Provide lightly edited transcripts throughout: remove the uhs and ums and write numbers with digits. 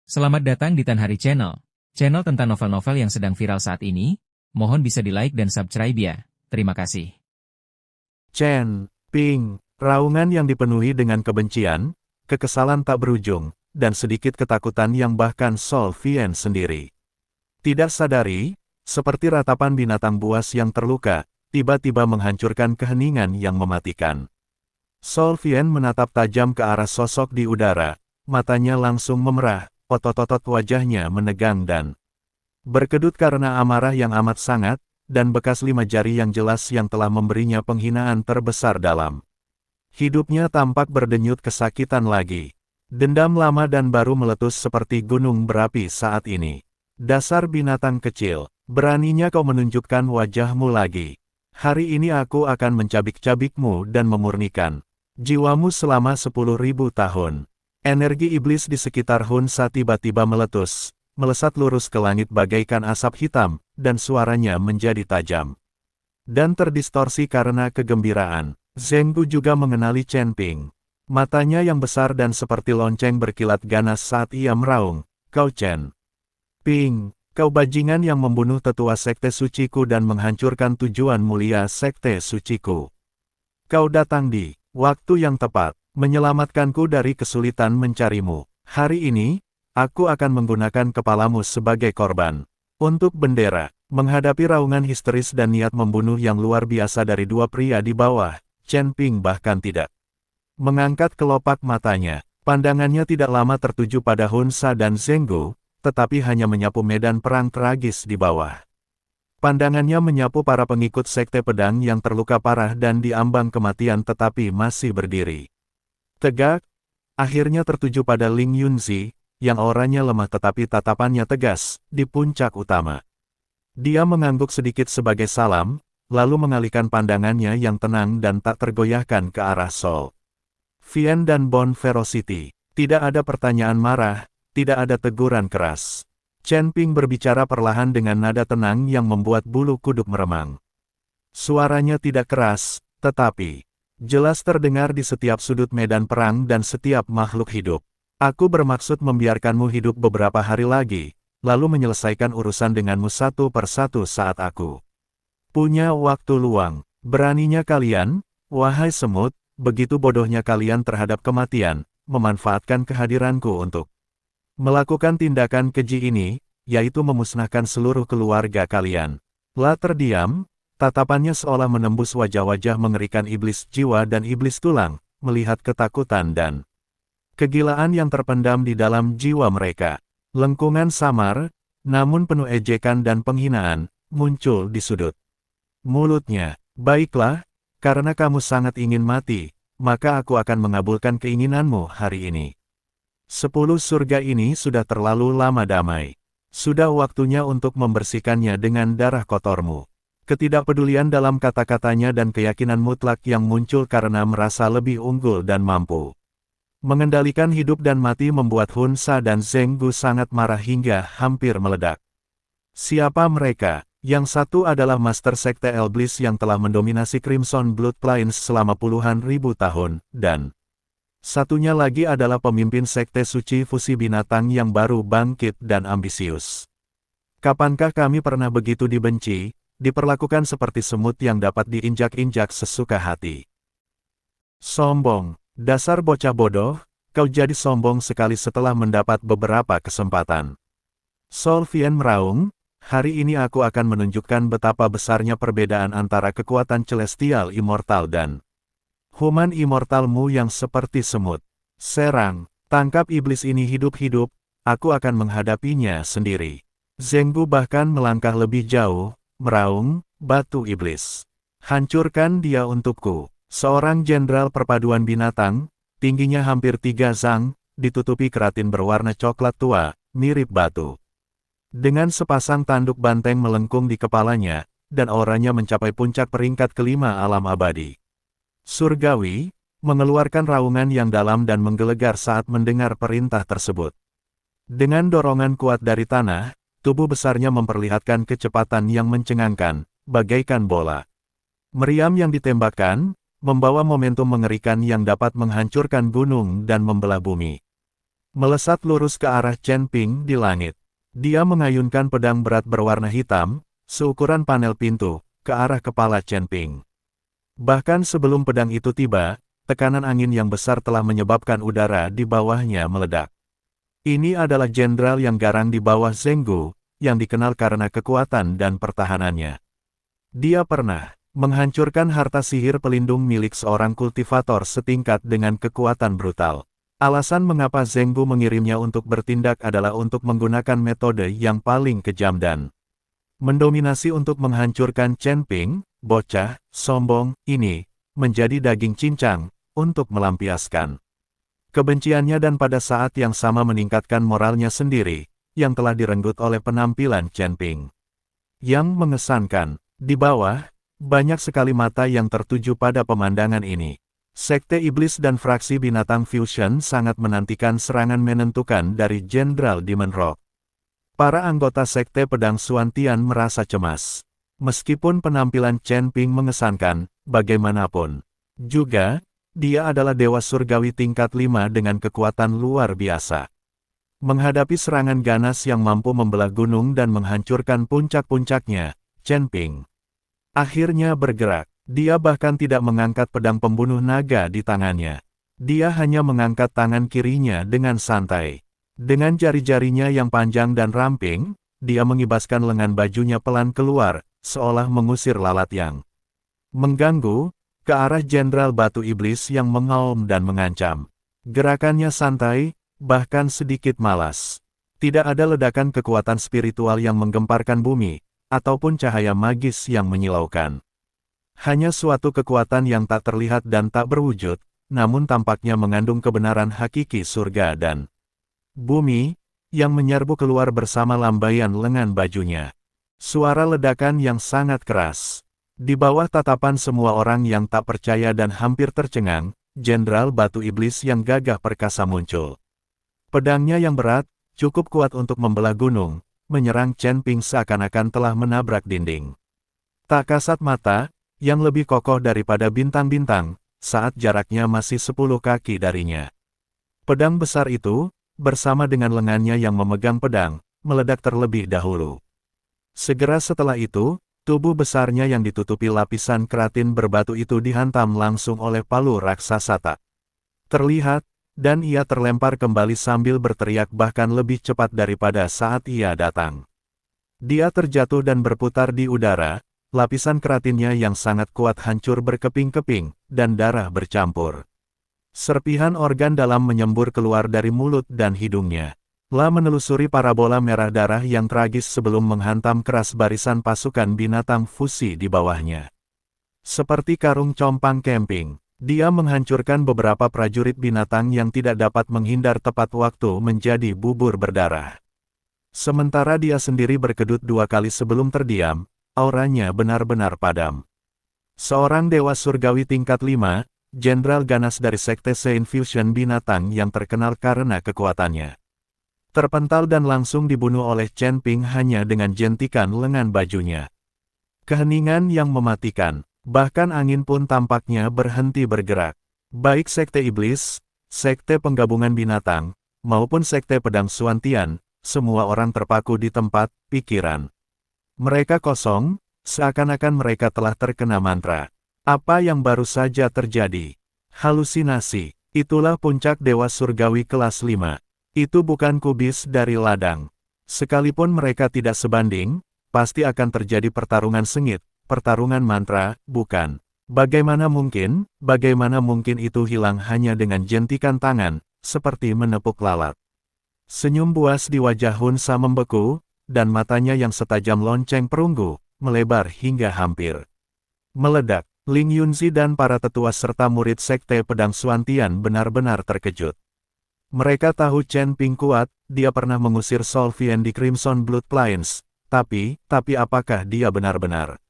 Selamat datang di Tan Hari Channel. Channel tentang novel-novel yang sedang viral saat ini. Mohon bisa di-like dan subscribe ya. Terima kasih. Chen Ping, raungan yang dipenuhi dengan kebencian, kekesalan tak berujung, dan sedikit ketakutan yang bahkan Sol Vien sendiri tidak sadari, seperti ratapan binatang buas yang terluka, tiba-tiba menghancurkan keheningan yang mematikan. Sol Vien menatap tajam ke arah sosok di udara, matanya langsung memerah, otot-otot wajahnya menegang dan berkedut karena amarah yang amat sangat, dan bekas 5 jari yang jelas yang telah memberinya penghinaan terbesar dalam hidupnya tampak berdenyut kesakitan lagi. Dendam lama dan baru meletus seperti gunung berapi saat ini. Dasar binatang kecil, beraninya kau menunjukkan wajahmu lagi. Hari ini aku akan mencabik-cabikmu dan memurnikan jiwamu selama 10.000 tahun. Energi iblis di sekitar Hun Sa tiba-tiba meletus, melesat lurus ke langit bagaikan asap hitam, dan suaranya menjadi tajam dan terdistorsi karena kegembiraan. Zheng Gu juga mengenali Chen Ping. Matanya yang besar dan seperti lonceng berkilat ganas saat ia meraung, "Kau Chen Ping, kau bajingan yang membunuh tetua sekte suciku dan menghancurkan tujuan mulia sekte suciku. Kau datang di waktu yang tepat, menyelamatkanku dari kesulitan mencarimu. Hari ini, aku akan menggunakan kepalamu sebagai korban untuk bendera." Menghadapi raungan histeris dan niat membunuh yang luar biasa dari dua pria di bawah, Chen Ping bahkan tidak mengangkat kelopak matanya. Pandangannya tidak lama tertuju pada Hun Sa dan Zheng Gu, tetapi hanya menyapu medan perang tragis di bawah. Pandangannya menyapu para pengikut sekte pedang yang terluka parah dan diambang kematian tetapi masih berdiri tegak. Akhirnya tertuju pada Ling Yunzi, yang auranya lemah tetapi tatapannya tegas, di puncak utama. Dia mengangguk sedikit sebagai salam, lalu mengalihkan pandangannya yang tenang dan tak tergoyahkan ke arah Sol Vien dan Bone Velocity. Tidak ada pertanyaan marah, tidak ada teguran keras. Chen Ping berbicara perlahan dengan nada tenang yang membuat bulu kuduk meremang. Suaranya tidak keras, tetapi jelas terdengar di setiap sudut medan perang dan setiap makhluk hidup. Aku bermaksud membiarkanmu hidup beberapa hari lagi, lalu menyelesaikan urusan denganmu satu persatu saat aku punya waktu luang. Beraninya kalian, wahai semut, begitu bodohnya kalian terhadap kematian, memanfaatkan kehadiranku untuk melakukan tindakan keji ini, yaitu memusnahkan seluruh keluarga kalian. La terdiam, tatapannya seolah menembus wajah-wajah mengerikan iblis jiwa dan iblis tulang, melihat ketakutan dan kegilaan yang terpendam di dalam jiwa mereka. Lengkungan samar, namun penuh ejekan dan penghinaan, muncul di sudut mulutnya. "Baiklah, karena kamu sangat ingin mati, maka aku akan mengabulkan keinginanmu hari ini. 10 surga ini sudah terlalu lama damai. Sudah waktunya untuk membersihkannya dengan darah kotormu." Ketidakpedulian dalam kata-katanya dan keyakinan mutlak yang muncul karena merasa lebih unggul dan mampu mengendalikan hidup dan mati membuat Hun Sa dan Zheng Gu sangat marah hingga hampir meledak. Siapa mereka? Yang satu adalah Master Sekte Elblis yang telah mendominasi Crimson Blood Plains selama puluhan ribu tahun, dan satunya lagi adalah pemimpin Sekte Suci Fusi Binatang yang baru bangkit dan ambisius. Kapankah kami pernah begitu dibenci, diperlakukan seperti semut yang dapat diinjak-injak sesuka hati? Sombong. Dasar bocah bodoh, kau jadi sombong sekali setelah mendapat beberapa kesempatan. Sol Vien meraung, "Hari ini aku akan menunjukkan betapa besarnya perbedaan antara kekuatan celestial immortal dan human immortalmu yang seperti semut. Serang, tangkap iblis ini hidup-hidup, aku akan menghadapinya sendiri." Zheng Gu bahkan melangkah lebih jauh, meraung, "Batu iblis. Hancurkan dia untukku." Seorang jenderal perpaduan binatang, tingginya hampir 3 zang, ditutupi keratin berwarna coklat tua, mirip batu. Dengan sepasang tanduk banteng melengkung di kepalanya, dan auranya mencapai puncak peringkat kelima alam abadi. Surgawi, mengeluarkan raungan yang dalam dan menggelegar saat mendengar perintah tersebut. Dengan dorongan kuat dari tanah, tubuh besarnya memperlihatkan kecepatan yang mencengangkan, bagaikan bola meriam yang ditembakkan, membawa momentum mengerikan yang dapat menghancurkan gunung dan membelah bumi. melesat lurus ke arah Chen Ping di langit. Dia mengayunkan pedang berat berwarna hitam, seukuran panel pintu, ke arah kepala Chen Ping. Bahkan sebelum pedang itu tiba, tekanan angin yang besar telah menyebabkan udara di bawahnya meledak. Ini adalah jenderal yang garang di bawah Zheng Gu, yang dikenal karena kekuatan dan pertahanannya. Dia pernah menghancurkan harta sihir pelindung milik seorang kultivator setingkat dengan kekuatan brutal. Alasan mengapa Zheng Gu mengirimnya untuk bertindak adalah untuk menggunakan metode yang paling kejam dan mendominasi untuk menghancurkan Chen Ping, bocah, sombong, ini, menjadi daging cincang, untuk melampiaskan kebenciannya dan pada saat yang sama meningkatkan moralnya sendiri, yang telah direnggut oleh penampilan Chen Ping. Yang mengesankan, di bawah, banyak sekali mata yang tertuju pada pemandangan ini. Sekte Iblis dan fraksi binatang Fusion sangat menantikan serangan menentukan dari Jenderal Demon Rock. Para anggota Sekte Pedang Xuantian merasa cemas. Meskipun penampilan Chen Ping mengesankan, bagaimanapun juga, dia adalah dewa surgawi tingkat 5 dengan kekuatan luar biasa. Menghadapi serangan ganas yang mampu membelah gunung dan menghancurkan puncak-puncaknya, Chen Ping akhirnya bergerak. Dia bahkan tidak mengangkat pedang pembunuh naga di tangannya. Dia hanya mengangkat tangan kirinya dengan santai. Dengan jari-jarinya yang panjang dan ramping, dia mengibaskan lengan bajunya pelan keluar, seolah mengusir lalat yang mengganggu, ke arah Jenderal Batu Iblis yang mengaum dan mengancam. Gerakannya santai, bahkan sedikit malas. Tidak ada ledakan kekuatan spiritual yang menggemparkan bumi, ataupun cahaya magis yang menyilaukan. Hanya suatu kekuatan yang tak terlihat dan tak berwujud, namun tampaknya mengandung kebenaran hakiki surga dan bumi, yang menyerbu keluar bersama lambaian lengan bajunya. Suara ledakan yang sangat keras. Di bawah tatapan semua orang yang tak percaya dan hampir tercengang, Jenderal Batu Iblis yang gagah perkasa muncul. Pedangnya yang berat, cukup kuat untuk membelah gunung, menyerang Chen Ping seakan-akan telah menabrak dinding. Tak kasat mata, yang lebih kokoh daripada bintang-bintang, saat jaraknya masih 10 kaki darinya. Pedang besar itu, bersama dengan lengannya yang memegang pedang, meledak terlebih dahulu. Segera setelah itu, tubuh besarnya yang ditutupi lapisan keratin berbatu itu dihantam langsung oleh palu raksasa tak terlihat, dan ia terlempar kembali sambil berteriak bahkan lebih cepat daripada saat ia datang. Dia terjatuh dan berputar di udara. Lapisan keratinnya yang sangat kuat hancur berkeping-keping, dan darah bercampur. Serpihan organ dalam menyembur keluar dari mulut dan hidungnya. La menelusuri parabola merah darah yang tragis sebelum menghantam keras barisan pasukan binatang fusi di bawahnya. Seperti karung compang camping, dia menghancurkan beberapa prajurit binatang yang tidak dapat menghindar tepat waktu menjadi bubur berdarah. Sementara dia sendiri berkedut 2 kali sebelum terdiam, auranya benar-benar padam. Seorang dewa surgawi tingkat 5, jenderal ganas dari Sekte Sein Fusion binatang yang terkenal karena kekuatannya. Terpental dan langsung dibunuh oleh Chen Ping hanya dengan jentikan lengan bajunya. Keheningan yang mematikan, bahkan angin pun tampaknya berhenti bergerak. Baik Sekte Iblis, Sekte Penggabungan Binatang, maupun Sekte Pedang Xuantian, semua orang terpaku di tempat, pikiran mereka kosong, seakan-akan mereka telah terkena mantra. Apa yang baru saja terjadi? Halusinasi. Itulah puncak dewa surgawi kelas 5. Itu bukan kubis dari ladang. Sekalipun mereka tidak sebanding, pasti akan terjadi pertarungan sengit, pertarungan mantra, bukan. Bagaimana mungkin itu hilang hanya dengan jentikan tangan, seperti menepuk lalat. Senyum buas di wajah Hun Sa membeku, dan matanya yang setajam lonceng perunggu, melebar hingga hampir meledak. Ling Yunzi dan para tetua serta murid Sekte Pedang Xuantian benar-benar terkejut. Mereka tahu Chen Ping kuat, dia pernah mengusir Sol Vien di Crimson Blood Plains, tapi apakah dia benar-benar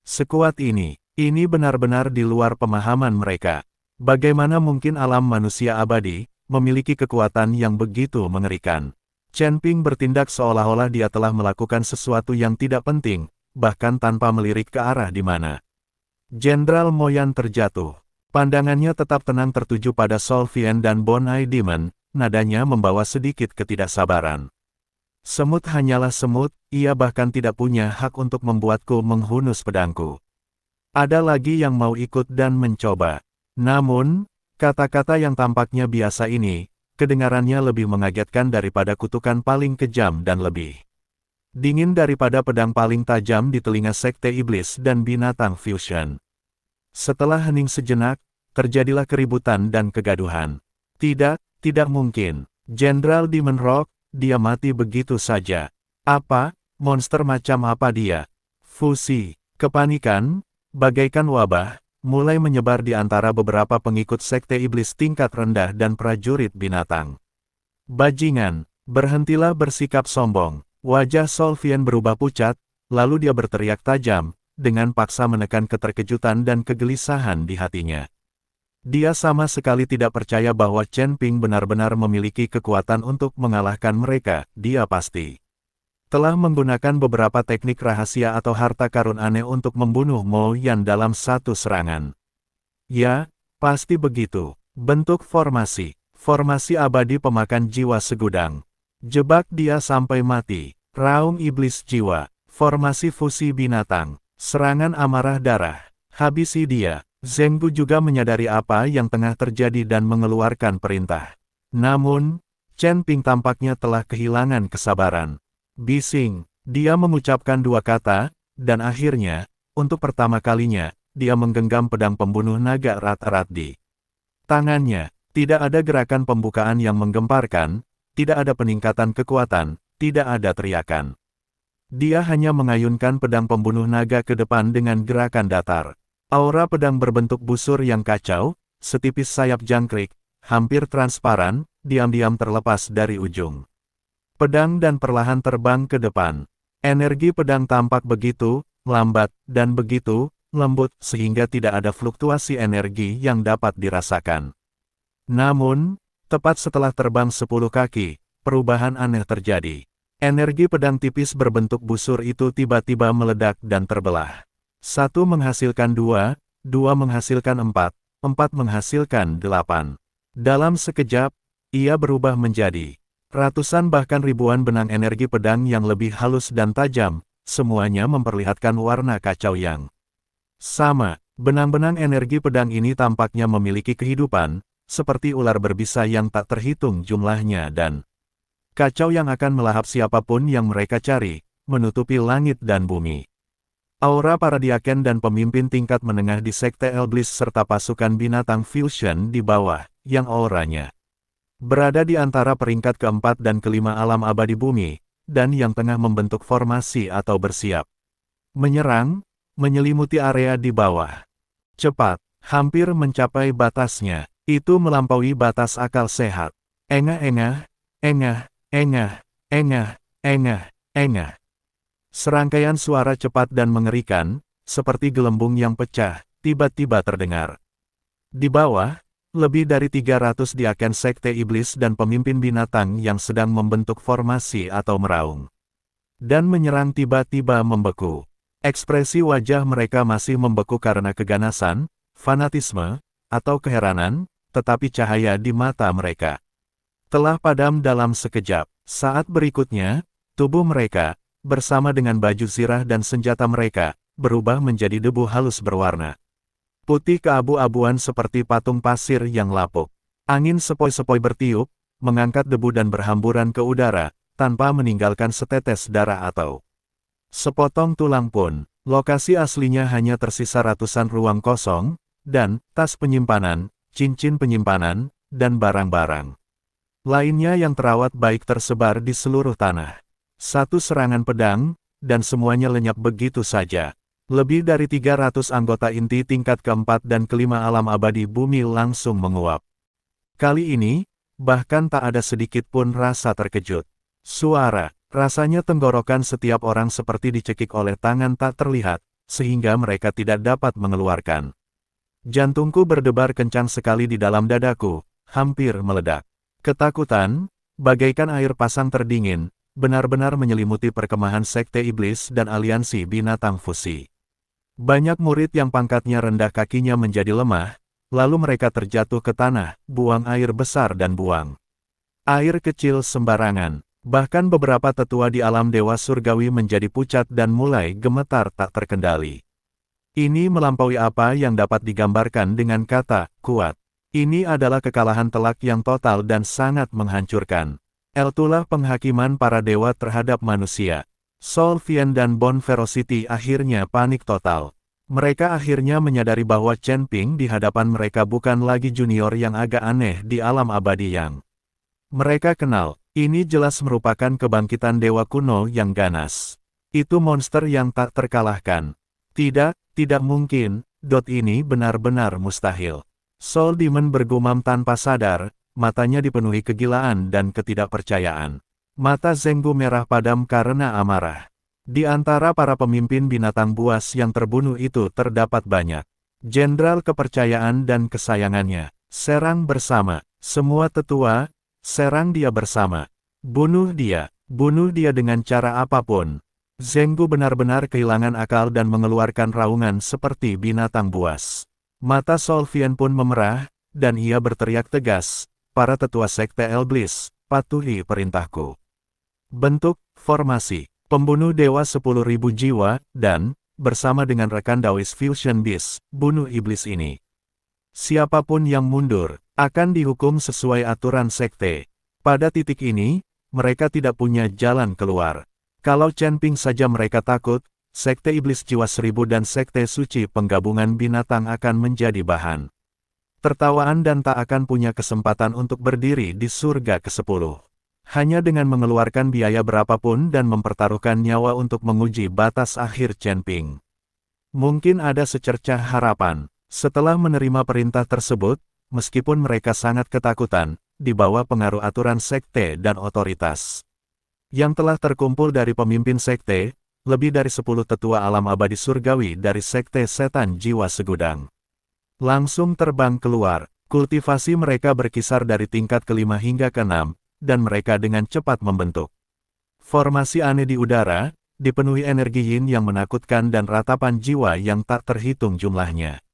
sekuat ini? Ini benar-benar di luar pemahaman mereka. Bagaimana mungkin alam manusia abadi memiliki kekuatan yang begitu mengerikan? Chen Ping bertindak seolah-olah dia telah melakukan sesuatu yang tidak penting, bahkan tanpa melirik ke arah di mana Jenderal Mo Yan terjatuh. Pandangannya tetap tenang tertuju pada Sol Vien dan Bonai Demon, nadanya membawa sedikit ketidaksabaran. Semut hanyalah semut, ia bahkan tidak punya hak untuk membuatku menghunus pedangku. Ada lagi yang mau ikut dan mencoba. Namun, kata-kata yang tampaknya biasa ini, kedengarannya lebih mengagetkan daripada kutukan paling kejam dan lebih dingin daripada pedang paling tajam di telinga Sekte Iblis dan Binatang Fusion. Setelah hening sejenak, terjadilah keributan dan kegaduhan. Tidak mungkin. Jenderal Demon Rock, dia mati begitu saja. Apa? Monster macam apa dia? Fusi. Kepanikan, bagaikan wabah, mulai menyebar di antara beberapa pengikut Sekte Iblis tingkat rendah dan prajurit binatang. Bajingan, berhentilah bersikap sombong. Wajah Solvian berubah pucat, lalu dia berteriak tajam, dengan paksa menekan keterkejutan dan kegelisahan di hatinya. Dia sama sekali tidak percaya bahwa Chen Ping benar-benar memiliki kekuatan untuk mengalahkan mereka. Dia pasti telah menggunakan beberapa teknik rahasia atau harta karun aneh untuk membunuh Mo Yan dalam satu serangan. Ya, pasti begitu. Bentuk formasi. Formasi abadi pemakan jiwa segudang. Jebak dia sampai mati. Raung iblis jiwa. Formasi fusi binatang. Serangan amarah darah. Habisi dia. Zenggu juga menyadari apa yang tengah terjadi dan mengeluarkan perintah. Namun, Chen Ping tampaknya telah kehilangan kesabaran. Bising, dia mengucapkan dua kata, dan akhirnya, untuk pertama kalinya, dia menggenggam pedang pembunuh naga erat-erat di tangannya. Tidak ada gerakan pembukaan yang menggemparkan, tidak ada peningkatan kekuatan, tidak ada teriakan. Dia hanya mengayunkan pedang pembunuh naga ke depan dengan gerakan datar. Aura pedang berbentuk busur yang kacau, setipis sayap jangkrik, hampir transparan, diam-diam terlepas dari ujung pedang dan perlahan terbang ke depan. Energi pedang tampak begitu lambat dan begitu lembut sehingga tidak ada fluktuasi energi yang dapat dirasakan. Namun, tepat setelah terbang 10 kaki, perubahan aneh terjadi. Energi pedang tipis berbentuk busur itu tiba-tiba meledak dan terbelah. 1 menghasilkan 2, 2 menghasilkan 4, 4 menghasilkan 8. Dalam sekejap, ia berubah menjadi ratusan bahkan ribuan benang energi pedang yang lebih halus dan tajam, semuanya memperlihatkan warna kacau yang sama. Benang-benang energi pedang ini tampaknya memiliki kehidupan, seperti ular berbisa yang tak terhitung jumlahnya dan kacau yang akan melahap siapapun yang mereka cari, menutupi langit dan bumi. Aura para diaken dan pemimpin tingkat menengah di Sekte Iblis serta pasukan binatang fusion di bawah, yang auranya berada di antara peringkat keempat dan kelima alam abadi bumi, dan yang tengah membentuk formasi atau bersiap menyerang, menyelimuti area di bawah. Cepat, hampir mencapai batasnya, itu melampaui batas akal sehat. Engah-engah, engah, engah, engah, engah, engah. Serangkaian suara cepat dan mengerikan, seperti gelembung yang pecah, tiba-tiba terdengar. Di bawah, lebih dari 300 diaken Sekte Iblis dan pemimpin binatang yang sedang membentuk formasi atau meraung dan menyerang tiba-tiba membeku. Ekspresi wajah mereka masih membeku karena keganasan, fanatisme, atau keheranan, tetapi cahaya di mata mereka telah padam dalam sekejap. Saat berikutnya, tubuh mereka, bersama dengan baju zirah dan senjata mereka, berubah menjadi debu halus berwarna putih keabu-abuan seperti patung pasir yang lapuk. Angin sepoi-sepoi bertiup, mengangkat debu dan berhamburan ke udara, tanpa meninggalkan setetes darah atau sepotong tulang pun. Lokasi aslinya hanya tersisa ratusan ruang kosong, dan tas penyimpanan, cincin penyimpanan, dan barang-barang lainnya yang terawat baik tersebar di seluruh tanah. Satu serangan pedang, dan semuanya lenyap begitu saja. Lebih dari 300 anggota inti tingkat keempat dan kelima alam abadi bumi langsung menguap. Kali ini, bahkan tak ada sedikit pun rasa terkejut. Rasanya tenggorokan setiap orang seperti dicekik oleh tangan tak terlihat, sehingga mereka tidak dapat mengeluarkan. Jantungku berdebar kencang sekali di dalam dadaku, hampir meledak. Ketakutan, bagaikan air pasang terdingin, benar-benar menyelimuti perkemahan Sekte Iblis dan aliansi binatang fusi. Banyak murid yang pangkatnya rendah kakinya menjadi lemah, lalu mereka terjatuh ke tanah, buang air besar dan buang Air kecil sembarangan. Bahkan beberapa tetua di alam dewa surgawi menjadi pucat dan mulai gemetar tak terkendali. Ini melampaui apa yang dapat digambarkan dengan kata, kuat. Ini adalah kekalahan telak yang total dan sangat menghancurkan. Itulah penghakiman para dewa terhadap manusia. Sol Vien dan Bon Ferocity akhirnya panik total. Mereka akhirnya menyadari bahwa Chen Ping di hadapan mereka bukan lagi junior yang agak aneh di alam abadi yang mereka kenal. Ini jelas merupakan kebangkitan dewa kuno yang ganas. Itu monster yang tak terkalahkan. Tidak mungkin, ini benar-benar mustahil. Soul Demon bergumam tanpa sadar, matanya dipenuhi kegilaan dan ketidakpercayaan. Mata Zenggu merah padam karena amarah. Di antara para pemimpin binatang buas yang terbunuh itu terdapat banyak jenderal kepercayaan dan kesayangannya. Serang bersama, semua tetua, serang dia bersama. Bunuh dia dengan cara apapun. Zenggu benar-benar kehilangan akal dan mengeluarkan raungan seperti binatang buas. Mata Sol Vien pun memerah, dan ia berteriak tegas, para tetua sekte Iblis, patuhi perintahku. Bentuk, formasi, pembunuh dewa 10.000 jiwa, dan, bersama dengan rekan Daoist Fusion Beast, bunuh iblis ini. Siapapun yang mundur, akan dihukum sesuai aturan sekte. Pada titik ini, mereka tidak punya jalan keluar. Kalau Chen Ping saja mereka takut, Sekte Iblis Jiwa 1000 dan Sekte Suci Penggabungan Binatang akan menjadi bahan tertawaan dan tak akan punya kesempatan untuk berdiri di surga ke-10. Hanya dengan mengeluarkan biaya berapapun dan mempertaruhkan nyawa untuk menguji batas akhir Chen Ping. Mungkin ada secercah harapan. Setelah menerima perintah tersebut, meskipun mereka sangat ketakutan, di bawah pengaruh aturan sekte dan otoritas yang telah terkumpul dari pemimpin sekte, lebih dari 10 tetua alam abadi surgawi dari Sekte Setan Jiwa Segudang langsung terbang keluar. Kultivasi mereka berkisar dari tingkat ke-5 hingga ke-6, dan mereka dengan cepat membentuk formasi aneh di udara, dipenuhi energi yin yang menakutkan dan ratapan jiwa yang tak terhitung jumlahnya.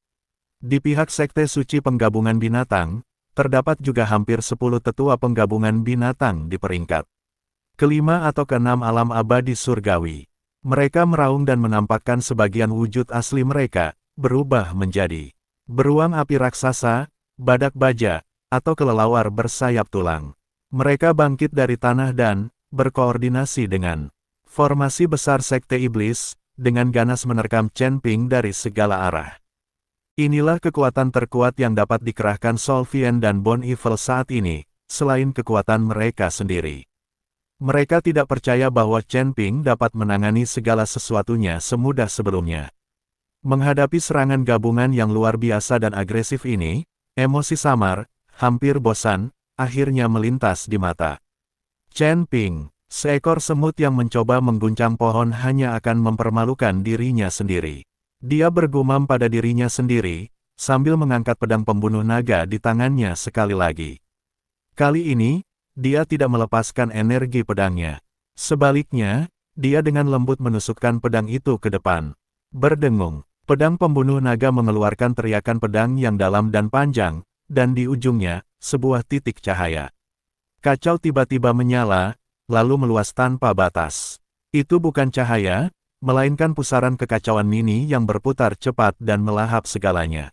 Di pihak Sekte Suci Penggabungan Binatang, terdapat juga hampir 10 tetua penggabungan binatang di peringkat ke-5 atau ke-6 alam abadi surgawi. Mereka meraung dan menampakkan sebagian wujud asli mereka, berubah menjadi beruang api raksasa, badak baja, atau kelelawar bersayap tulang. Mereka bangkit dari tanah dan berkoordinasi dengan formasi besar Sekte Iblis, dengan ganas menerkam Chen Ping dari segala arah. Inilah kekuatan terkuat yang dapat dikerahkan Sol Vien dan Bon Evil saat ini, selain kekuatan mereka sendiri. Mereka tidak percaya bahwa Chen Ping dapat menangani segala sesuatunya semudah sebelumnya. Menghadapi serangan gabungan yang luar biasa dan agresif ini, emosi samar, hampir bosan, akhirnya melintas di mata Chen Ping. Seekor semut yang mencoba mengguncang pohon hanya akan mempermalukan dirinya sendiri. Dia bergumam pada dirinya sendiri, sambil mengangkat pedang pembunuh naga di tangannya sekali lagi. Kali ini, dia tidak melepaskan energi pedangnya. Sebaliknya, dia dengan lembut menusukkan pedang itu ke depan. Berdengung, pedang pembunuh naga mengeluarkan teriakan pedang yang dalam dan panjang, dan di ujungnya, sebuah titik cahaya kacau tiba-tiba menyala, lalu meluas tanpa batas. Itu bukan cahaya, melainkan pusaran kekacauan mini yang berputar cepat dan melahap segalanya.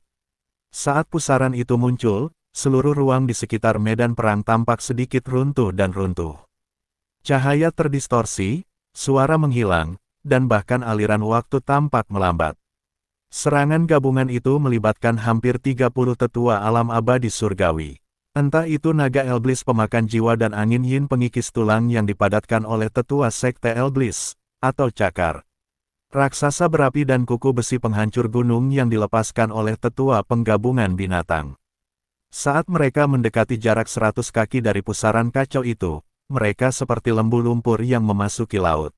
Saat pusaran itu muncul, seluruh ruang di sekitar medan perang tampak sedikit runtuh dan runtuh. Cahaya terdistorsi, suara menghilang, dan bahkan aliran waktu tampak melambat. Serangan gabungan itu melibatkan hampir 30 tetua alam abadi surgawi. Entah itu naga Iblis pemakan jiwa dan angin yin pengikis tulang yang dipadatkan oleh tetua Sekte Iblis, atau cakar raksasa berapi dan kuku besi penghancur gunung yang dilepaskan oleh tetua penggabungan binatang. Saat mereka mendekati jarak 100 kaki dari pusaran kacau itu, mereka seperti lembu lumpur yang memasuki laut.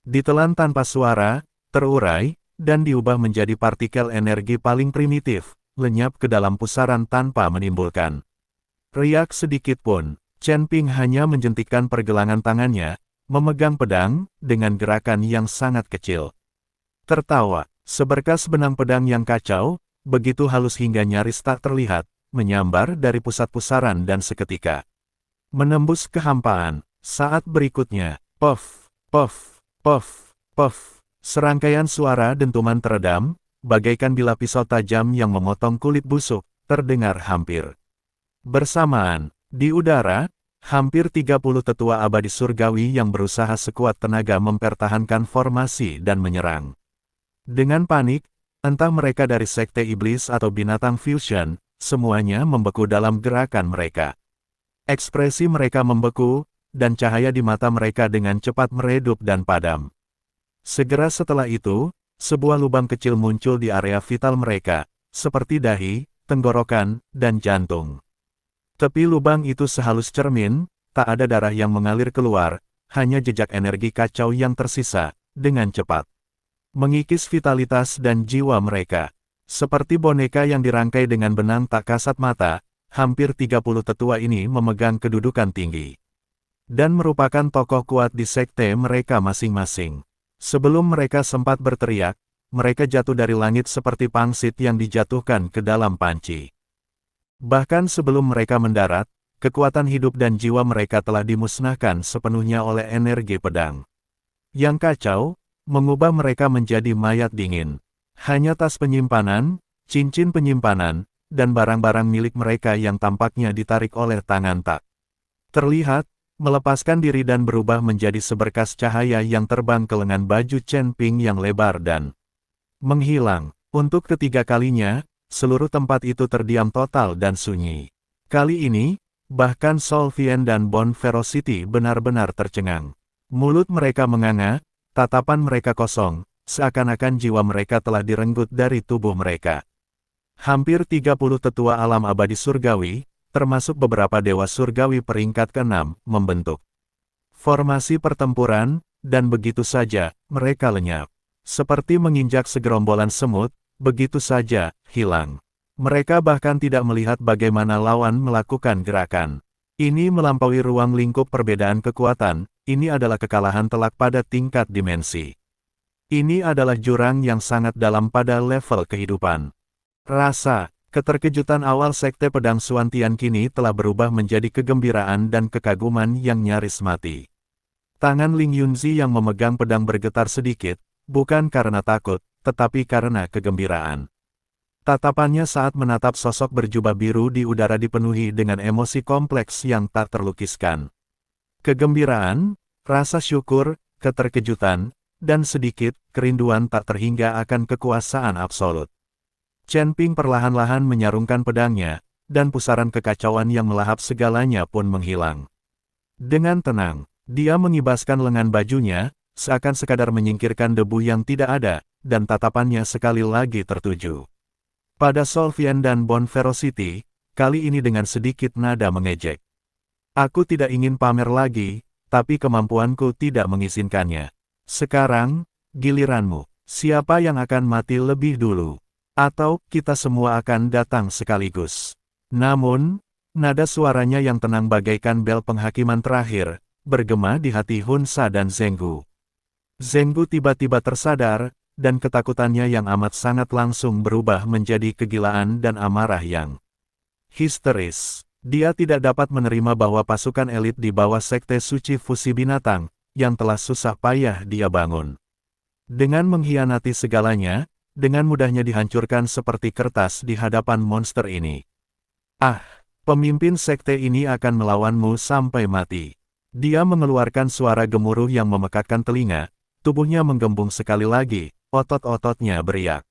Ditelan tanpa suara, terurai, dan diubah menjadi partikel energi paling primitif, lenyap ke dalam pusaran tanpa menimbulkan riak sedikit pun. Chen Ping hanya menjentikkan pergelangan tangannya, memegang pedang, dengan gerakan yang sangat kecil. Tertawa, seberkas benang pedang yang kacau, begitu halus hingga nyaris tak terlihat, menyambar dari pusat pusaran dan seketika menembus kehampaan. Saat berikutnya, puff, puff, puff, puff. Serangkaian suara dentuman teredam, bagaikan bilah pisau tajam yang memotong kulit busuk, terdengar hampir bersamaan. Di udara, hampir 30 tetua abadi surgawi yang berusaha sekuat tenaga mempertahankan formasi dan menyerang. Dengan panik, entah mereka dari sekte iblis atau binatang fusion, semuanya membeku dalam gerakan mereka. Ekspresi mereka membeku, dan cahaya di mata mereka dengan cepat meredup dan padam. Segera setelah itu, sebuah lubang kecil muncul di area vital mereka, seperti dahi, tenggorokan, dan jantung. Tepi lubang itu sehalus cermin, tak ada darah yang mengalir keluar, hanya jejak energi kacau yang tersisa, dengan cepat mengikis vitalitas dan jiwa mereka. Seperti boneka yang dirangkai dengan benang tak kasat mata, hampir 30 tetua ini memegang kedudukan tinggi. Dan merupakan tokoh kuat di sekte mereka masing-masing. Sebelum mereka sempat berteriak, mereka jatuh dari langit seperti pangsit yang dijatuhkan ke dalam panci. Bahkan sebelum mereka mendarat, kekuatan hidup dan jiwa mereka telah dimusnahkan sepenuhnya oleh energi pedang. Yang kacau, mengubah mereka menjadi mayat dingin. Hanya tas penyimpanan, cincin penyimpanan, dan barang-barang milik mereka yang tampaknya ditarik oleh tangan tak terlihat, melepaskan diri dan berubah menjadi seberkas cahaya yang terbang ke lengan baju Chen Ping yang lebar dan menghilang. Untuk ketiga kalinya, seluruh tempat itu terdiam total dan sunyi. Kali ini, bahkan Sol Vien dan Bone Ferocity benar-benar tercengang. Mulut mereka menganga, tatapan mereka kosong, seakan-akan jiwa mereka telah direnggut dari tubuh mereka. Hampir 30 tetua alam abadi surgawi, termasuk beberapa dewa surgawi peringkat ke-6, membentuk formasi pertempuran, dan begitu saja, mereka lenyap. Seperti menginjak segerombolan semut, begitu saja, hilang. Mereka bahkan tidak melihat bagaimana lawan melakukan gerakan. Ini melampaui ruang lingkup perbedaan kekuatan, ini adalah kekalahan telak pada tingkat dimensi. Ini adalah jurang yang sangat dalam pada level kehidupan. Rasa keterkejutan awal sekte pedang Xuantian kini telah berubah menjadi kegembiraan dan kekaguman yang nyaris mati. Tangan Ling Yunzi yang memegang pedang bergetar sedikit, bukan karena takut, tetapi karena kegembiraan. Tatapannya saat menatap sosok berjubah biru di udara dipenuhi dengan emosi kompleks yang tak terlukiskan. Kegembiraan, rasa syukur, keterkejutan, dan sedikit kerinduan tak terhingga akan kekuasaan absolut. Chen Ping perlahan-lahan menyarungkan pedangnya, dan pusaran kekacauan yang melahap segalanya pun menghilang. Dengan tenang, dia mengibaskan lengan bajunya, seakan sekadar menyingkirkan debu yang tidak ada, dan tatapannya sekali lagi tertuju pada Sol Vien dan Bone Ferocity, kali ini dengan sedikit nada mengejek. Aku tidak ingin pamer lagi, tapi kemampuanku tidak mengizinkannya. Sekarang, giliranmu. Siapa yang akan mati lebih dulu? Atau, kita semua akan datang sekaligus. Namun, nada suaranya yang tenang bagaikan bel penghakiman terakhir, bergema di hati Hun Sa dan Zhenggu. Zhenggu tiba-tiba tersadar, dan ketakutannya yang amat sangat langsung berubah menjadi kegilaan dan amarah yang histeris. Dia tidak dapat menerima bahwa pasukan elit di bawah sekte suci fusi binatang, yang telah susah payah dia bangun, dengan mengkhianati segalanya, dengan mudahnya dihancurkan seperti kertas di hadapan monster ini. Ah, pemimpin sekte ini akan melawanmu sampai mati. Dia mengeluarkan suara gemuruh yang memekakkan telinga, tubuhnya menggembung sekali lagi, otot-ototnya beriak.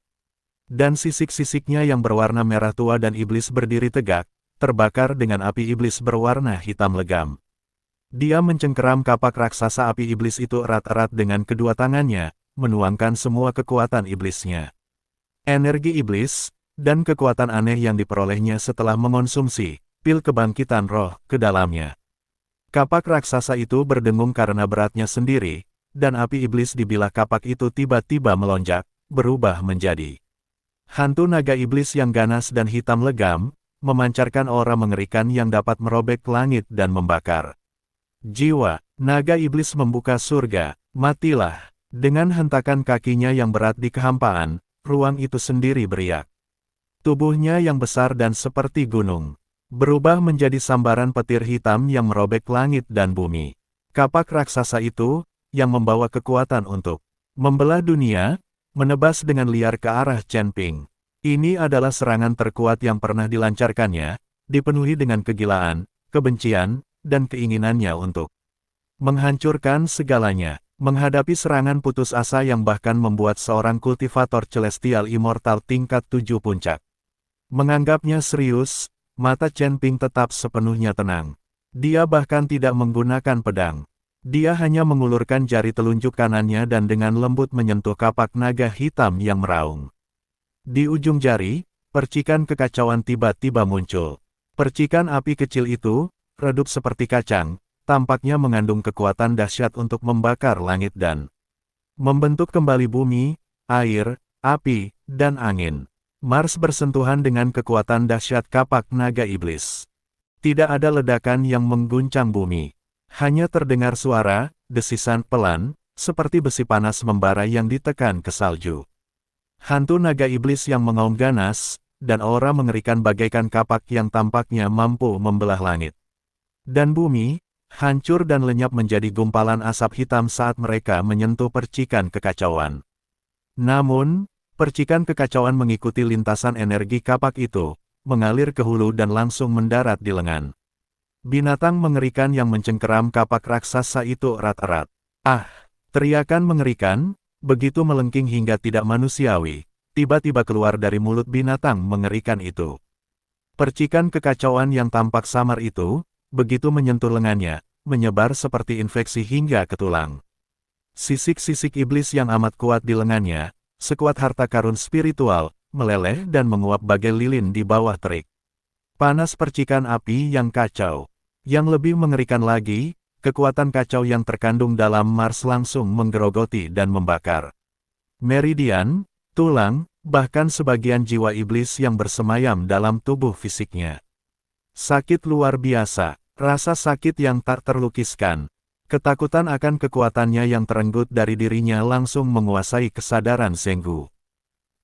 Dan sisik-sisiknya yang berwarna merah tua dan iblis berdiri tegak, terbakar dengan api iblis berwarna hitam legam. Dia mencengkeram kapak raksasa api iblis itu erat-erat dengan kedua tangannya, menuangkan semua kekuatan iblisnya. Energi iblis, dan kekuatan aneh yang diperolehnya setelah mengonsumsi pil kebangkitan roh ke dalamnya. Kapak raksasa itu berdengung karena beratnya sendiri, dan api iblis di bilah kapak itu tiba-tiba melonjak, berubah menjadi hantu naga iblis yang ganas dan hitam legam, memancarkan aura mengerikan yang dapat merobek langit dan membakar jiwa. Naga iblis membuka surga, matilah. Dengan hentakan kakinya yang berat di kehampaan, ruang itu sendiri beriak. Tubuhnya yang besar dan seperti gunung berubah menjadi sambaran petir hitam yang merobek langit dan bumi. Kapak raksasa itu, yang membawa kekuatan untuk membelah dunia, menebas dengan liar ke arah Chen Ping. Ini adalah serangan terkuat yang pernah dilancarkannya, dipenuhi dengan kegilaan, kebencian, dan keinginannya untuk menghancurkan segalanya. Menghadapi serangan putus asa yang bahkan membuat seorang kultivator celestial immortal tingkat 7 puncak menganggapnya serius, mata Chen Ping tetap sepenuhnya tenang. Dia bahkan tidak menggunakan pedang. Dia hanya mengulurkan jari telunjuk kanannya dan dengan lembut menyentuh kapak naga hitam yang meraung. Di ujung jari, percikan kekacauan tiba-tiba muncul. Percikan api kecil itu, redup seperti kacang, tampaknya mengandung kekuatan dahsyat untuk membakar langit dan membentuk kembali bumi, air, api, dan angin. Mars bersentuhan dengan kekuatan dahsyat kapak naga iblis. Tidak ada ledakan yang mengguncang bumi. Hanya terdengar suara, desisan pelan, seperti besi panas membara yang ditekan ke salju. Hantu naga iblis yang mengaum ganas, dan aura mengerikan bagaikan kapak yang tampaknya mampu membelah langit dan bumi, hancur dan lenyap menjadi gumpalan asap hitam saat mereka menyentuh percikan kekacauan. Namun, percikan kekacauan mengikuti lintasan energi kapak itu, mengalir ke hulu dan langsung mendarat di lengan binatang mengerikan yang mencengkeram kapak raksasa itu erat-erat. Ah! Teriakan mengerikan, begitu melengking hingga tidak manusiawi, tiba-tiba keluar dari mulut binatang mengerikan itu. Percikan kekacauan yang tampak samar itu, begitu menyentuh lengannya, menyebar seperti infeksi hingga ke tulang. Sisik-sisik iblis yang amat kuat di lengannya, sekuat harta karun spiritual, meleleh dan menguap bagai lilin di bawah terik panas percikan api yang kacau. Yang lebih mengerikan lagi, kekuatan kacau yang terkandung dalam Mars langsung menggerogoti dan membakar meridian, tulang, bahkan sebagian jiwa iblis yang bersemayam dalam tubuh fisiknya. Sakit luar biasa, rasa sakit yang tak terlukiskan. Ketakutan akan kekuatannya yang terenggut dari dirinya langsung menguasai kesadaran Zenggu.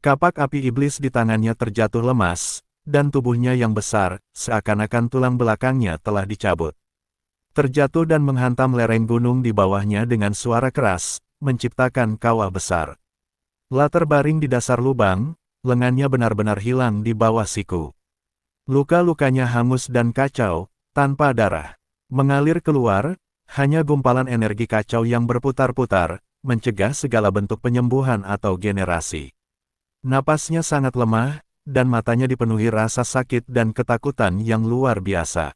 Kapak api iblis di tangannya terjatuh lemas, dan tubuhnya yang besar, seakan-akan tulang belakangnya telah dicabut. Terjatuh dan menghantam lereng gunung di bawahnya dengan suara keras, menciptakan kawah besar. Latar baring di dasar lubang, lengannya benar-benar hilang di bawah siku. Luka-lukanya hangus dan kacau, tanpa darah. Mengalir keluar, hanya gumpalan energi kacau yang berputar-putar, mencegah segala bentuk penyembuhan atau generasi. Napasnya sangat lemah, dan matanya dipenuhi rasa sakit dan ketakutan yang luar biasa.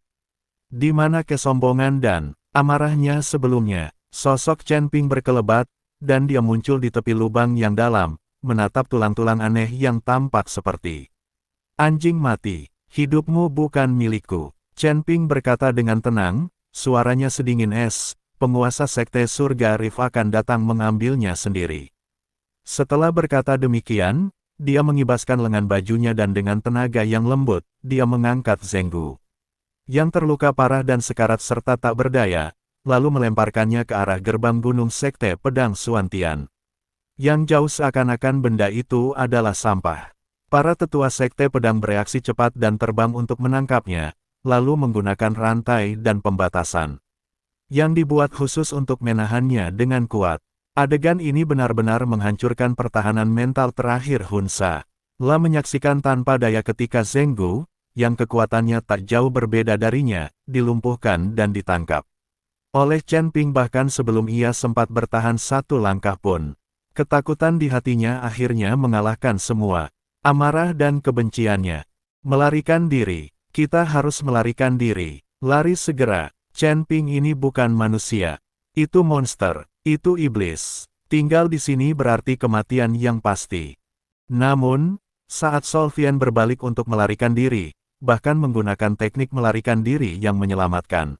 Di mana kesombongan dan amarahnya sebelumnya, sosok Chen Ping berkelebat, dan dia muncul di tepi lubang yang dalam, menatap tulang-tulang aneh yang tampak seperti anjing mati. Hidupmu bukan milikku. Chen Ping berkata dengan tenang, suaranya sedingin es, penguasa sekte surga Rif akan datang mengambilnya sendiri. Setelah berkata demikian, dia mengibaskan lengan bajunya dan dengan tenaga yang lembut, dia mengangkat Zenggu yang terluka parah dan sekarat serta tak berdaya, lalu melemparkannya ke arah gerbang gunung sekte pedang Suantian. Yang jauh seakan-akan benda itu adalah sampah. Para tetua sekte pedang bereaksi cepat dan terbang untuk menangkapnya, lalu menggunakan rantai dan pembatasan yang dibuat khusus untuk menahannya dengan kuat. Adegan ini benar-benar menghancurkan pertahanan mental terakhir Hunsa. La menyaksikan tanpa daya ketika Zenggu, yang kekuatannya tak jauh berbeda darinya, dilumpuhkan dan ditangkap oleh Chen Ping bahkan sebelum ia sempat bertahan satu langkah pun. Ketakutan di hatinya akhirnya mengalahkan semua amarah dan kebenciannya. Melarikan diri. Kita harus melarikan diri. Lari segera. Chen Ping ini bukan manusia. Itu monster. Itu iblis. Tinggal di sini berarti kematian yang pasti. Namun, saat Solvian berbalik untuk melarikan diri, bahkan menggunakan teknik melarikan diri yang menyelamatkan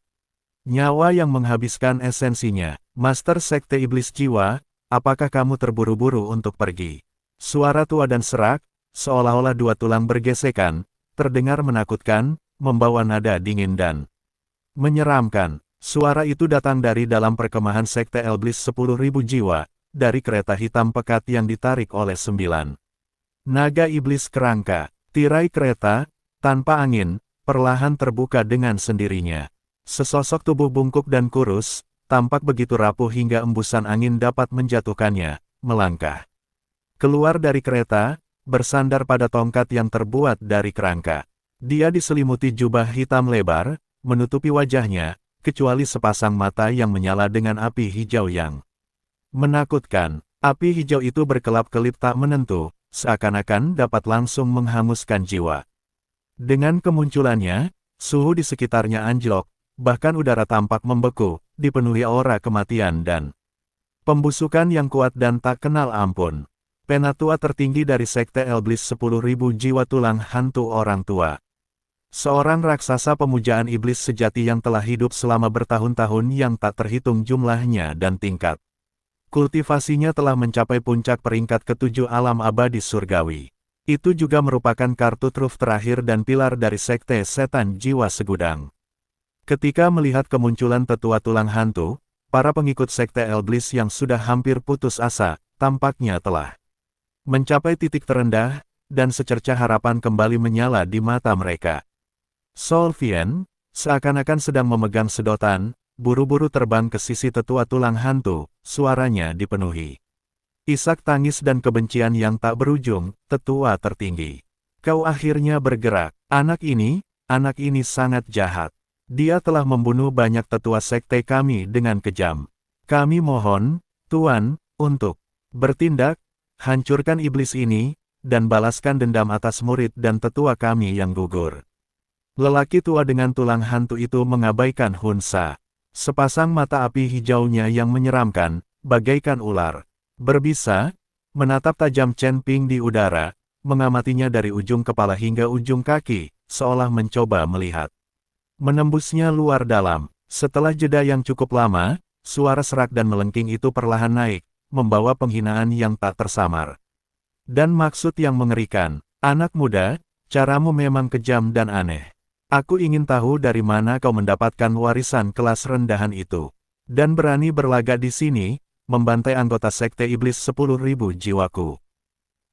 nyawa yang menghabiskan esensinya, Master Sekte Iblis Jiwa, apakah kamu terburu-buru untuk pergi? Suara tua dan serak, seolah-olah dua tulang bergesekan, terdengar menakutkan, membawa nada dingin dan menyeramkan. Suara itu datang dari dalam perkemahan Sekte Iblis 10.000 jiwa, dari kereta hitam pekat yang ditarik oleh 9 naga iblis kerangka. Tirai kereta, tanpa angin, perlahan terbuka dengan sendirinya. Sesosok tubuh bungkuk dan kurus, tampak begitu rapuh hingga embusan angin dapat menjatuhkannya, melangkah keluar dari kereta, bersandar pada tongkat yang terbuat dari kerangka. Dia diselimuti jubah hitam lebar, menutupi wajahnya, kecuali sepasang mata yang menyala dengan api hijau yang menakutkan. Api hijau itu berkelap-kelip tak menentu, seakan-akan dapat langsung menghanguskan jiwa. Dengan kemunculannya, suhu di sekitarnya anjlok, bahkan udara tampak membeku, dipenuhi aura kematian dan pembusukan yang kuat dan tak kenal ampun. Penatua tertinggi dari Sekte Iblis 10.000 jiwa tulang hantu orang tua. Seorang raksasa pemujaan iblis sejati yang telah hidup selama bertahun-tahun yang tak terhitung jumlahnya dan tingkat kultivasinya telah mencapai puncak peringkat ke-7 alam abadi surgawi. Itu juga merupakan kartu truf terakhir dan pilar dari Sekte Setan Jiwa Segudang. Ketika melihat kemunculan tetua tulang hantu, para pengikut Sekte Iblis yang sudah hampir putus asa, tampaknya telah mencapai titik terendah, dan secercah harapan kembali menyala di mata mereka. Solvian, seakan-akan sedang memegang sedotan, buru-buru terbang ke sisi tetua tulang hantu, suaranya dipenuhi isak tangis dan kebencian yang tak berujung. Tetua tertinggi, kau akhirnya bergerak. Anak ini sangat jahat. Dia telah membunuh banyak tetua sekte kami dengan kejam. Kami mohon, Tuan, untuk bertindak, hancurkan iblis ini, dan balaskan dendam atas murid dan tetua kami yang gugur. Lelaki tua dengan tulang hantu itu mengabaikan Hunsa. Sepasang mata api hijaunya yang menyeramkan, bagaikan ular, berbisa, menatap tajam Chen Ping di udara, mengamatinya dari ujung kepala hingga ujung kaki, seolah mencoba melihat menembusnya luar dalam. Setelah jeda yang cukup lama, suara serak dan melengking itu perlahan naik, membawa penghinaan yang tak tersamar dan maksud yang mengerikan. Anak muda, caramu memang kejam dan aneh. Aku ingin tahu dari mana kau mendapatkan warisan kelas rendahan itu, dan berani berlagak di sini, membantai anggota Sekte Iblis 10.000 jiwaku.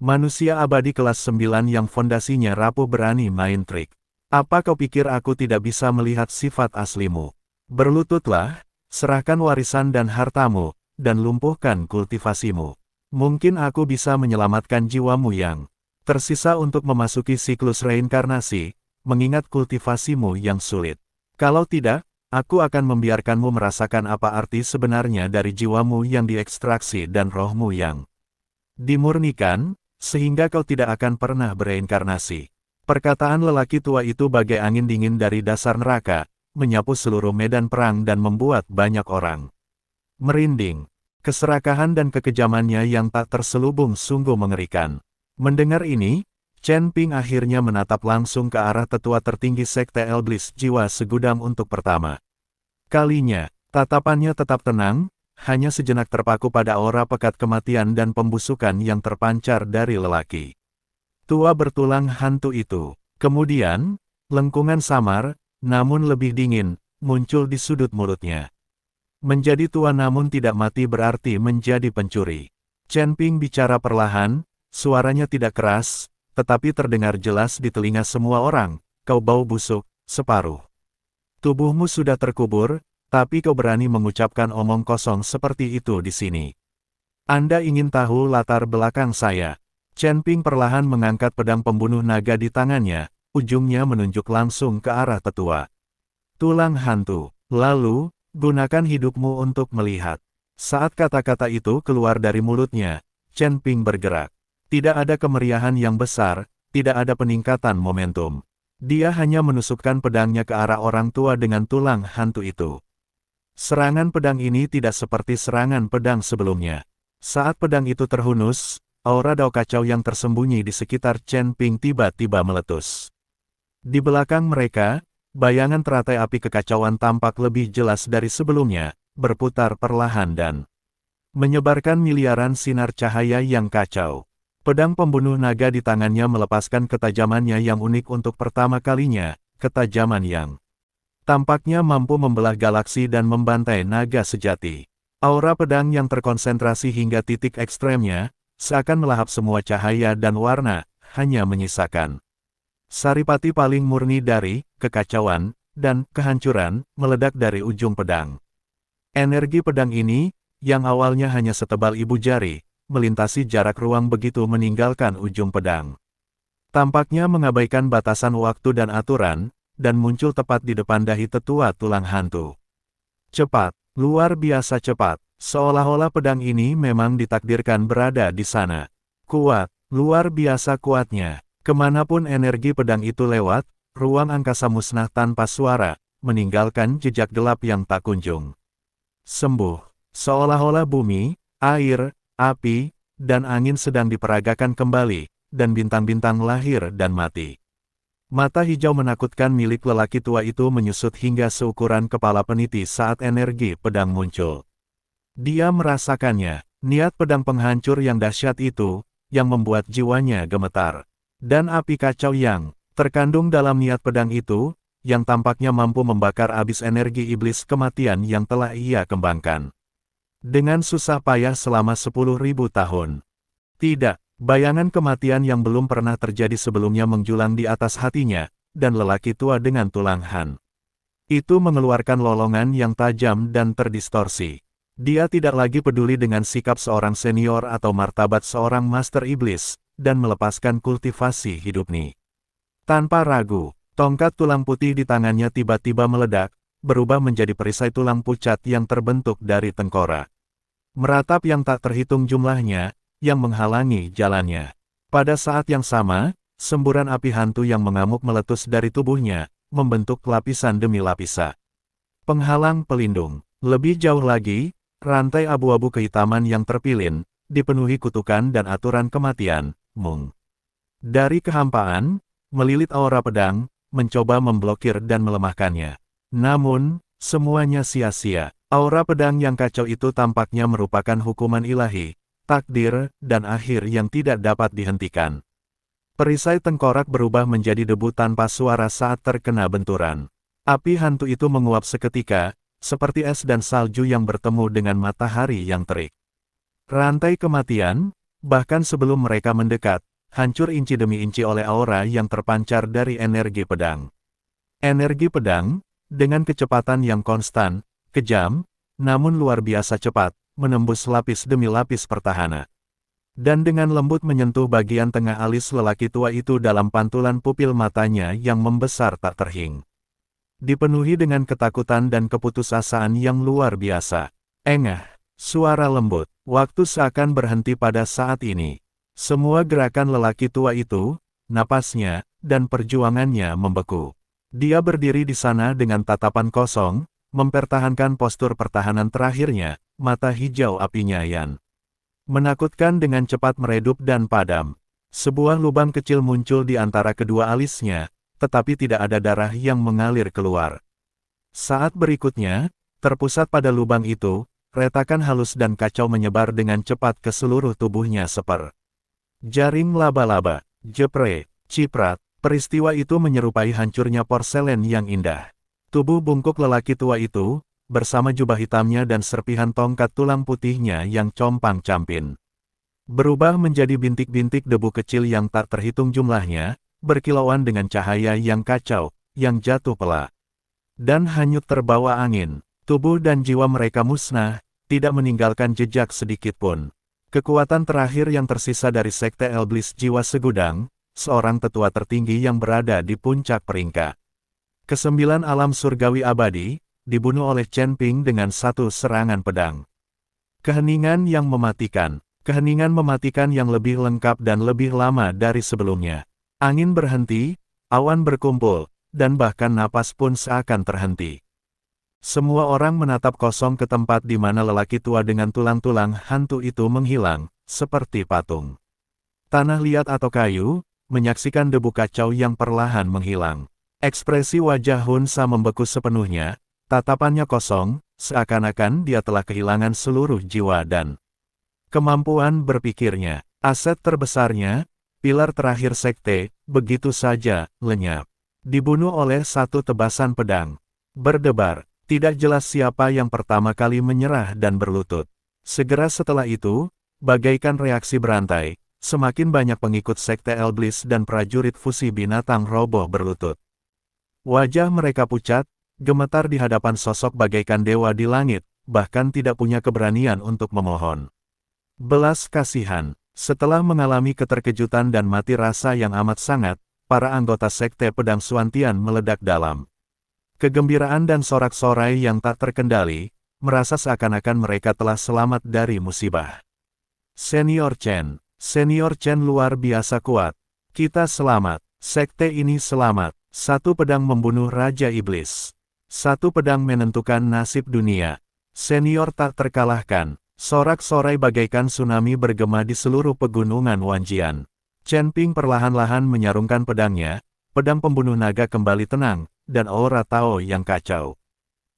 Manusia abadi kelas 9 yang fondasinya rapuh berani main trik. Apa kau pikir aku tidak bisa melihat sifat aslimu? Berlututlah, serahkan warisan dan hartamu, dan lumpuhkan kultivasimu. Mungkin aku bisa menyelamatkan jiwamu yang tersisa untuk memasuki siklus reinkarnasi, mengingat kultivasimu yang sulit. Kalau tidak, aku akan membiarkanmu merasakan apa arti sebenarnya dari jiwamu yang diekstraksi dan rohmu yang dimurnikan, sehingga kau tidak akan pernah bereinkarnasi. Perkataan lelaki tua itu bagai angin dingin dari dasar neraka, menyapu seluruh medan perang dan membuat banyak orang merinding. Keserakahan dan kekejamannya yang tak terselubung sungguh mengerikan. Mendengar ini, Chen Ping akhirnya menatap langsung ke arah tetua tertinggi Sekte Iblis Jiwa Segudang untuk pertama kalinya. Tatapannya tetap tenang, hanya sejenak terpaku pada aura pekat kematian dan pembusukan yang terpancar dari lelaki tua bertulang hantu itu. Kemudian, lengkungan samar, namun lebih dingin, muncul di sudut mulutnya. Menjadi tua namun tidak mati berarti menjadi pencuri. Chen Ping bicara perlahan, suaranya tidak keras, tetapi terdengar jelas di telinga semua orang. Kau bau busuk, separuh tubuhmu sudah terkubur, tapi kau berani mengucapkan omong kosong seperti itu di sini. Anda ingin tahu latar belakang saya? Chen Ping perlahan mengangkat pedang pembunuh naga di tangannya, ujungnya menunjuk langsung ke arah tetua tulang hantu. Lalu, gunakan hidupmu untuk melihat. Saat kata-kata itu keluar dari mulutnya, Chen Ping bergerak. Tidak ada kemeriahan yang besar, tidak ada peningkatan momentum. Dia hanya menusukkan pedangnya ke arah orang tua dengan tulang hantu itu. Serangan pedang ini tidak seperti serangan pedang sebelumnya. Saat pedang itu terhunus, aura dao kacau yang tersembunyi di sekitar Chen Ping tiba-tiba meletus. Di belakang mereka, bayangan teratai api kekacauan tampak lebih jelas dari sebelumnya, berputar perlahan dan menyebarkan miliaran sinar cahaya yang kacau. Pedang pembunuh naga di tangannya melepaskan ketajamannya yang unik untuk pertama kalinya, ketajaman yang tampaknya mampu membelah galaksi dan membantai naga sejati. Aura pedang yang terkonsentrasi hingga titik ekstremnya, seakan melahap semua cahaya dan warna, hanya menyisakan Saripati paling murni dari kekacauan dan kehancuran meledak dari ujung pedang. Energi pedang ini, yang awalnya hanya setebal ibu jari, melintasi jarak ruang begitu meninggalkan ujung pedang. Tampaknya mengabaikan batasan waktu dan aturan, dan muncul tepat di depan dahi tetua tulang hantu. Cepat, luar biasa cepat, seolah-olah pedang ini memang ditakdirkan berada di sana. Kuat, luar biasa kuatnya. Kemanapun energi pedang itu lewat, ruang angkasa musnah tanpa suara, meninggalkan jejak gelap yang tak kunjung sembuh. Seolah-olah bumi, air, api, dan angin sedang diperagakan kembali, dan bintang-bintang lahir dan mati. Mata hijau menakutkan milik lelaki tua itu menyusut hingga seukuran kepala peniti saat energi pedang muncul. Dia merasakannya, niat pedang penghancur yang dahsyat itu, yang membuat jiwanya gemetar. Dan api kacau yang terkandung dalam niat pedang itu, yang tampaknya mampu membakar habis energi iblis kematian yang telah ia kembangkan. Dengan susah payah selama 10.000 tahun. Tidak, bayangan kematian yang belum pernah terjadi sebelumnya menjulang di atas hatinya, dan lelaki tua dengan tulang Han. Itu mengeluarkan lolongan yang tajam dan terdistorsi. Dia tidak lagi peduli dengan sikap seorang senior atau martabat seorang master iblis, dan melepaskan kultivasi hidup Ni. Tanpa ragu, tongkat tulang putih di tangannya tiba-tiba meledak, berubah menjadi perisai tulang pucat yang terbentuk dari tengkorak. Meratap yang tak terhitung jumlahnya, yang menghalangi jalannya. Pada saat yang sama, semburan api hantu yang mengamuk meletus dari tubuhnya, membentuk lapisan demi lapisan. Penghalang pelindung. Lebih jauh lagi, rantai abu-abu kehitaman yang terpilin, dipenuhi kutukan dan aturan kematian, Mung. Dari kehampaan, melilit aura pedang, mencoba memblokir dan melemahkannya. Namun, semuanya sia-sia. Aura pedang yang kacau itu tampaknya merupakan hukuman ilahi, takdir, dan akhir yang tidak dapat dihentikan. Perisai tengkorak berubah menjadi debu tanpa suara saat terkena benturan. Api hantu itu menguap seketika, seperti es dan salju yang bertemu dengan matahari yang terik. Rantai kematian, bahkan sebelum mereka mendekat, hancur inci demi inci oleh aura yang terpancar dari energi pedang. Energi pedang, dengan kecepatan yang konstan, kejam, namun luar biasa cepat, menembus lapis demi lapis pertahanan. Dan dengan lembut menyentuh bagian tengah alis lelaki tua itu dalam pantulan pupil matanya yang membesar tak terhing. Dipenuhi dengan ketakutan dan keputusasaan yang luar biasa. Engah, suara lembut, waktu seakan berhenti pada saat ini. Semua gerakan lelaki tua itu, napasnya, dan perjuangannya membeku. Dia berdiri di sana dengan tatapan kosong, mempertahankan postur pertahanan terakhirnya, mata hijau apinya yang menakutkan dengan cepat meredup dan padam. Sebuah lubang kecil muncul di antara kedua alisnya, tetapi tidak ada darah yang mengalir keluar. Saat berikutnya, terpusat pada lubang itu, retakan halus dan kacau menyebar dengan cepat ke seluruh tubuhnya jaring laba-laba, jepret, ciprat, peristiwa itu menyerupai hancurnya porselen yang indah. Tubuh bungkuk lelaki tua itu, bersama jubah hitamnya dan serpihan tongkat tulang putihnya yang compang-camping, berubah menjadi bintik-bintik debu kecil yang tak terhitung jumlahnya, berkilauan dengan cahaya yang kacau, yang jatuh pelak, dan hanyut terbawa angin. Tubuh dan jiwa mereka musnah, tidak meninggalkan jejak sedikit pun. Kekuatan terakhir yang tersisa dari Sekte Iblis Jiwa Segudang, seorang tetua tertinggi yang berada di puncak peringkat ke-9 alam surgawi abadi, dibunuh oleh Chen Ping dengan satu serangan pedang. Keheningan yang mematikan yang lebih lengkap dan lebih lama dari sebelumnya. Angin berhenti, awan berkumpul, dan bahkan napas pun seakan terhenti. Semua orang menatap kosong ke tempat di mana lelaki tua dengan tulang-tulang hantu itu menghilang, seperti patung tanah liat atau kayu, menyaksikan debu kacau yang perlahan menghilang. Ekspresi wajah Hun Sa membeku sepenuhnya, tatapannya kosong, seakan-akan dia telah kehilangan seluruh jiwa dan kemampuan berpikirnya. Aset terbesarnya, pilar terakhir sekte, begitu saja lenyap. Dibunuh oleh satu tebasan pedang. Berdebar. Tidak jelas siapa yang pertama kali menyerah dan berlutut. Segera setelah itu, bagaikan reaksi berantai, semakin banyak pengikut Sekte Iblis dan prajurit fusi binatang roboh berlutut. Wajah mereka pucat, gemetar di hadapan sosok bagaikan dewa di langit, bahkan tidak punya keberanian untuk memohon belas kasihan. Setelah mengalami keterkejutan dan mati rasa yang amat sangat, para anggota Sekte Pedang Suantian meledak dalam kegembiraan dan sorak-sorai yang tak terkendali, merasa seakan-akan mereka telah selamat dari musibah. Senior Chen luar biasa kuat. Kita selamat. Sekte ini selamat. Satu pedang membunuh Raja Iblis. Satu pedang menentukan nasib dunia. Senior tak terkalahkan. Sorak-sorai bagaikan tsunami bergema di seluruh pegunungan Wanjian. Chen Ping perlahan-lahan menyarungkan pedangnya, pedang pembunuh naga kembali tenang, dan aura Tao yang kacau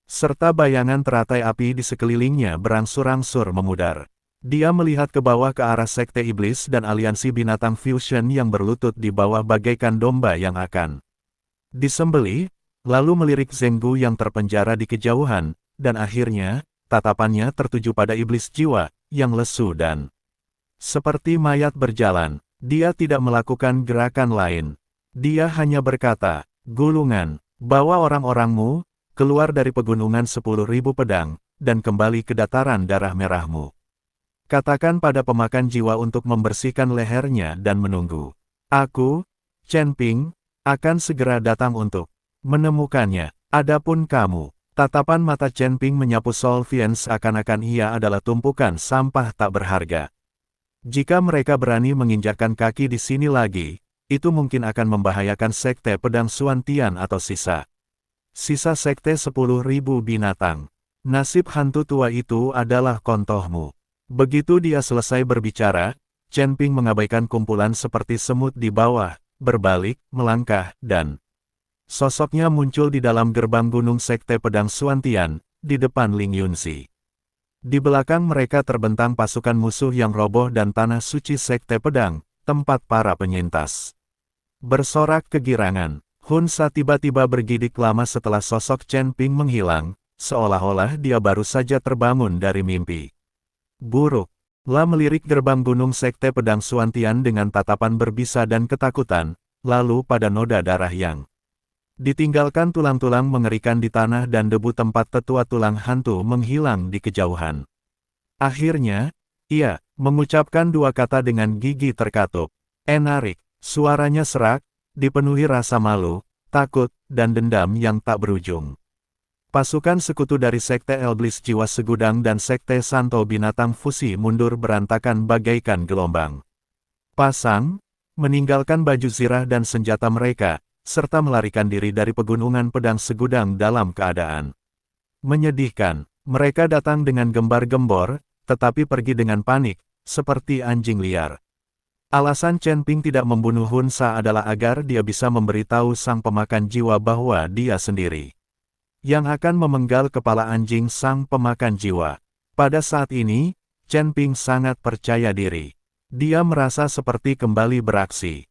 serta bayangan teratai api di sekelilingnya berangsur-angsur memudar. Dia melihat ke bawah ke arah Sekte Iblis dan aliansi binatang fusion yang berlutut di bawah bagaikan domba yang akan disembelih, lalu melirik Zenggu yang terpenjara di kejauhan, dan akhirnya, tatapannya tertuju pada iblis jiwa, yang lesu dan seperti mayat berjalan. Dia tidak melakukan gerakan lain. Dia hanya berkata, "Gulungan, bawa orang-orangmu, keluar dari pegunungan 10.000 pedang, dan kembali ke dataran darah merahmu. Katakan pada pemakan jiwa untuk membersihkan lehernya dan menunggu. Aku, Chen Ping, akan segera datang untuk menemukannya. Adapun kamu." Tatapan mata Chen Ping menyapu Solvian seakan-akan ia adalah tumpukan sampah tak berharga. Jika mereka berani menginjakkan kaki di sini lagi, itu mungkin akan membahayakan Sekte Pedang Suantian atau sisa Sekte 10.000 binatang. Nasib hantu tua itu adalah kontohmu. Begitu dia selesai berbicara, Chen Ping mengabaikan kumpulan seperti semut di bawah, berbalik, melangkah, dan sosoknya muncul di dalam gerbang gunung Sekte Pedang Suantian, di depan Ling Yunzi. Di belakang mereka terbentang pasukan musuh yang roboh dan tanah suci Sekte Pedang, tempat para penyintas bersorak kegirangan. Hun Sa tiba-tiba bergidik lama setelah sosok Chen Ping menghilang, seolah-olah dia baru saja terbangun dari mimpi buruk. La melirik gerbang gunung Sekte Pedang Suantian dengan tatapan berbisa dan ketakutan, lalu pada noda darah yang ditinggalkan tulang-tulang mengerikan di tanah dan debu tempat tetua tulang hantu menghilang di kejauhan. Akhirnya, ia mengucapkan dua kata dengan gigi terkatup. Enarik, suaranya serak, dipenuhi rasa malu, takut, dan dendam yang tak berujung. Pasukan sekutu dari Sekte Iblis Jiwa Segudang dan Sekte Santo Binatang Fusi mundur berantakan bagaikan gelombang pasang, meninggalkan baju zirah dan senjata mereka, serta melarikan diri dari pegunungan pedang segudang dalam keadaan menyedihkan. Mereka datang dengan gembar-gembor, tetapi pergi dengan panik, seperti anjing liar. Alasan Chen Ping tidak membunuh Hun Sa adalah agar dia bisa memberitahu sang pemakan jiwa bahwa dia sendiri yang akan memenggal kepala anjing sang pemakan jiwa. Pada saat ini, Chen Ping sangat percaya diri. Dia merasa seperti kembali beraksi.